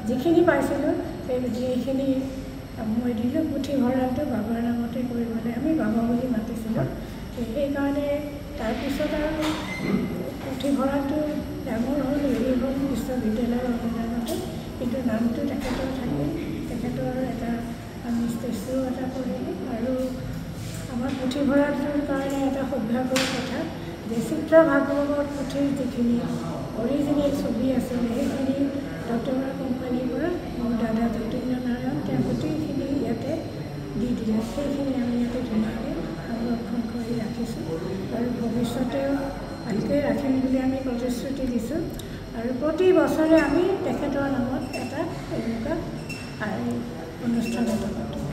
যিখিনি পাইছিলোঁ সেইখিনি মই দিলোঁ। পুথিভঁৰালটো বাবাৰ নামতে কৰিবলৈ আমি বাবা বুলি মাতিছিলোঁ। সেইকাৰণে তাৰপিছত আৰু পুথিভঁৰালটো ডাঙৰ হ'ল, হেৰি হ'ল বিশ্ববিদ্যালয়ৰ অনুদানতে, কিন্তু নামটো তেখেতৰ থাকিল। তেখেতৰ এটা আমি ষ্টেচুও এটা কৰিলোঁ। আৰু আমাৰ পুথিভঁৰালটোৰ কাৰণে এটা সৌভাগ্যৰ কথা যে চিত্ৰ ভাগৱত পুথিৰ যিখিনি অৰিজিনেল ছবি আছিলে সেইখিনি ডক্টৰৰ কোম্পানীৰ পৰা মোৰ দাদা যতীন্দ্ৰ নাৰায়ণ তেওঁ গোটেইখিনি ইয়াতে দি দিলে। সেইখিনি আমি ইয়াতে ধুনীয়াকৈ সংৰক্ষণ কৰি ৰাখিছোঁ আৰু ভৱিষ্যতেও ভালকৈ ৰাখিম বুলি আমি প্ৰতিশ্ৰুতি দিছোঁ। আৰু প্ৰতি বছৰে আমি তেখেতৰ নামত এটা এনেকুৱা অনুষ্ঠান এটা পাতোঁ।